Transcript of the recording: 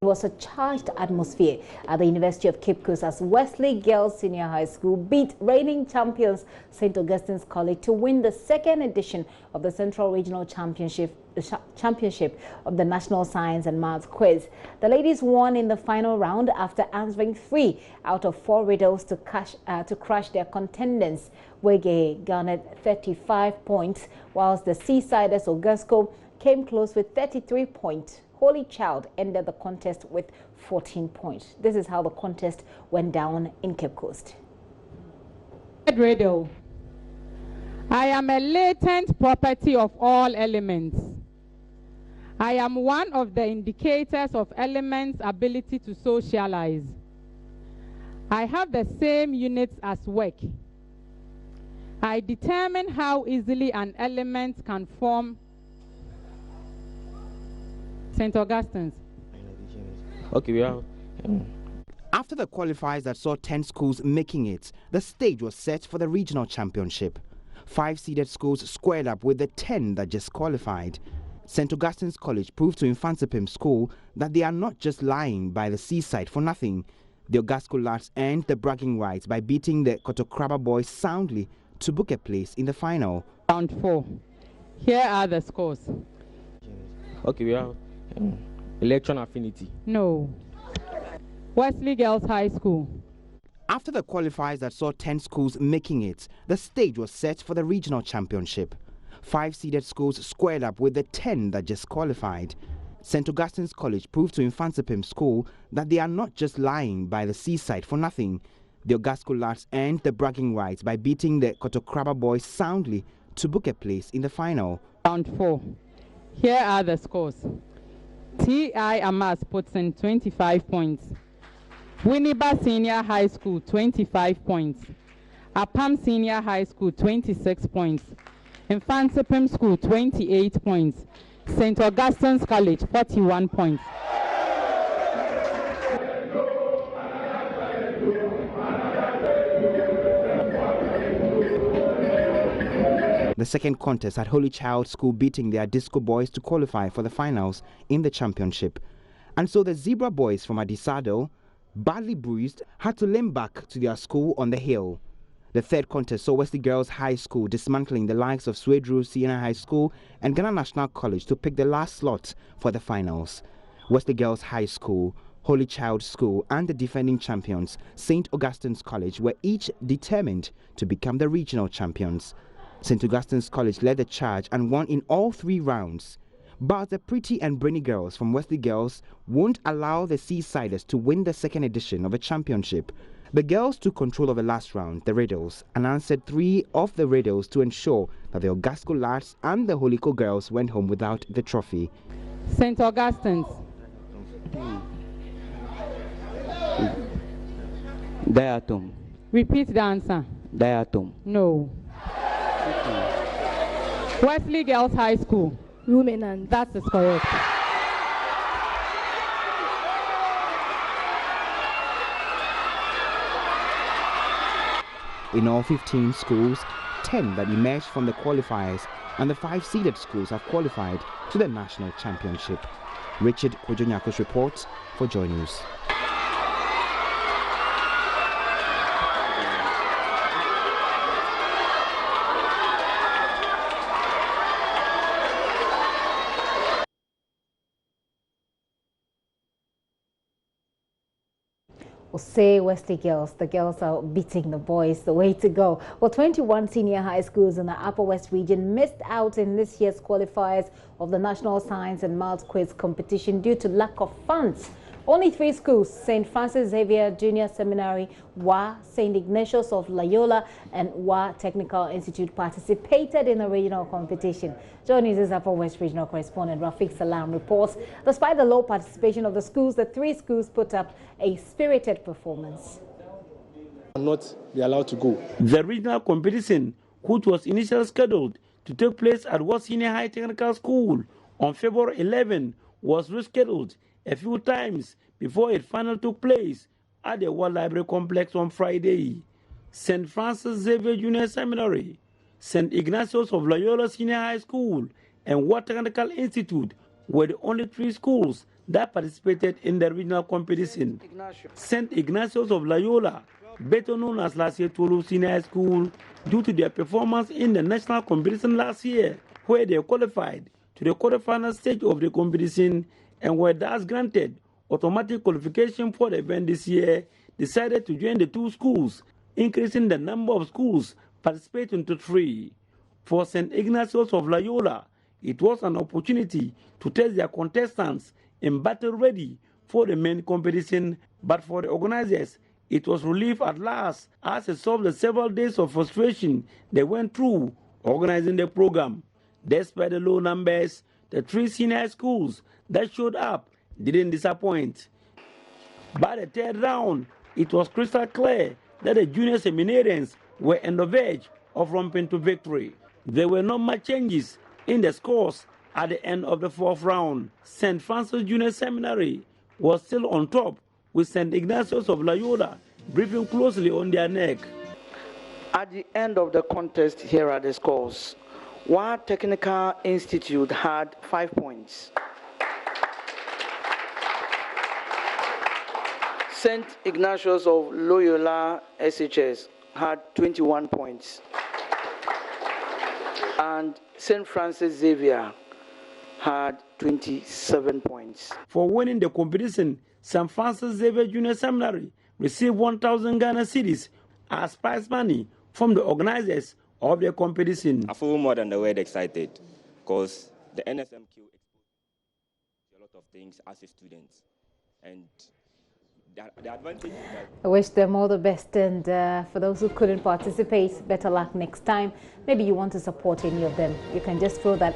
was a charged atmosphere at the University of Cape Coast as Wesley Girls Senior High School beat reigning champions St. Augustine's College to win the second edition of the Central Regional Championship of the National Science and Maths Quiz. The ladies won in the final round after answering 3 out of 4 riddles to crush their contenders. Wege garnered 35 points, whilst the Seasiders Augusco came close with 33 points. Holy Child ended the contest with 14 points. This is how the contest went down in Cape Coast. Riddle. I am a latent property of all elements. I am one of the indicators of elements' ability to socialize. I have the same units as work. I determine how easily an element can form. St. Augustine's. Okay, we are. After the qualifiers that saw 10 schools making it, the stage was set for the regional championship. 5 seeded schools squared up with the 10 that just qualified. St. Augustine's College proved to Infantsipim School that they are not just lying by the seaside for nothing. The Augusco lads earned the bragging rights by beating the Kotokraba boys soundly to book a place in the final. Round 4. Here are the scores. Okay, we are. Electron affinity. No. Wesley Girls High School. After the qualifiers that saw 10 schools making it, the stage was set for the regional championship. 5 seeded schools squared up with the 10 that just qualified. St. Augustine's College proved to Infantsipim School that they are not just lying by the seaside for nothing. The Augusco lads earned the bragging rights by beating the Kotokraba boys soundly to book a place in the final. Round 4. Here are the scores. T.I. Amas puts in 25 points. Winneba Senior High School, 25 points. Apam Senior High School, 26 points. Infantsipim School, 28 points. St. Augustine's College, 41 points. The second contest had Holy Child School beating their Disco boys to qualify for the finals in the championship. And so the Zebra boys from Adisado, badly bruised, had to limp back to their school on the hill. The third contest saw Wesley Girls High School dismantling the likes of Swedru Senior High School and Ghana National College to pick the last slot for the finals. Wesley Girls High School, Holy Child School and the defending champions, St. Augustine's College, were each determined to become the regional champions. St. Augustine's College led the charge and won in all 3 rounds. But the pretty and brainy girls from Wesley Girls won't allow the Seasiders to win the second edition of a championship. The girls took control of the last round, the riddles, and answered 3 of the riddles to ensure that the Augusco lads and the Holiko girls went home without the trophy. St. Augustine's. Diatom. Repeat the answer. Diatom. No. Wesley Girls High School. Ruminant. That is correct. In all 15 schools, 10 that emerged from the qualifiers and the 5 seeded schools have qualified to the national championship. Richard Kojonyakos reports for JoyNews. Say Wesley Girls, the girls are beating the boys, the way to go. Well, 21 senior high schools in the Upper West region missed out in this year's qualifiers of the National Science and Maths Quiz competition due to lack of funds. Only 3 schools, St. Francis Xavier Junior Seminary, WA, St. Ignatius of Loyola, and WA Technical Institute participated in the regional competition. JoyNews' Upper West Regional correspondent Rafiq Salam reports, despite the low participation of the schools, the 3 schools put up a spirited performance. Not be allowed to go. The regional competition, which was initially scheduled to take place at WA Senior High Technical School on February 11, was rescheduled a few times before it finally took place at the World Library Complex on Friday. St. Francis Xavier Junior Seminary, St. Ignatius of Loyola Senior High School, and WA Technical Institute were the only 3 schools that participated in the regional competition. St. Ignatius of Loyola, better known as last year Tolu Senior High School, due to their performance in the national competition last year, where they qualified to the quarterfinal stage of the competition and were thus granted automatic qualification for the event this year, decided to join the two schools, increasing the number of schools participating to 3. For St. Ignatius of Loyola, it was an opportunity to test their contestants in battle ready for the main competition, but for the organizers, it was relief at last as it solved the several days of frustration they went through organizing the program. Despite the low numbers, the 3 senior high schools that showed up didn't disappoint. By the third round, it was crystal clear that the junior seminarians were on the verge of romping to victory. There were not much changes in the scores at the end of the 4th round. St. Francis Junior Seminary was still on top, with St. Ignatius of Loyola breathing closely on their neck. At the end of the contest, here are the scores. Wa Technical Institute had 5 points. St. Ignatius of Loyola SHS had 21 points. And St. Francis Xavier had 27 points. For winning the competition, St. Francis Xavier Junior Seminary received 1,000 Ghana cedis as prize money from the organizers of the competition. I feel more than the word excited, because the NSMQ exposed a lot of things as a student, and the advantage is that I wish them all the best, and for those who couldn't participate, better luck next time. Maybe you want to support any of them, you can just throw that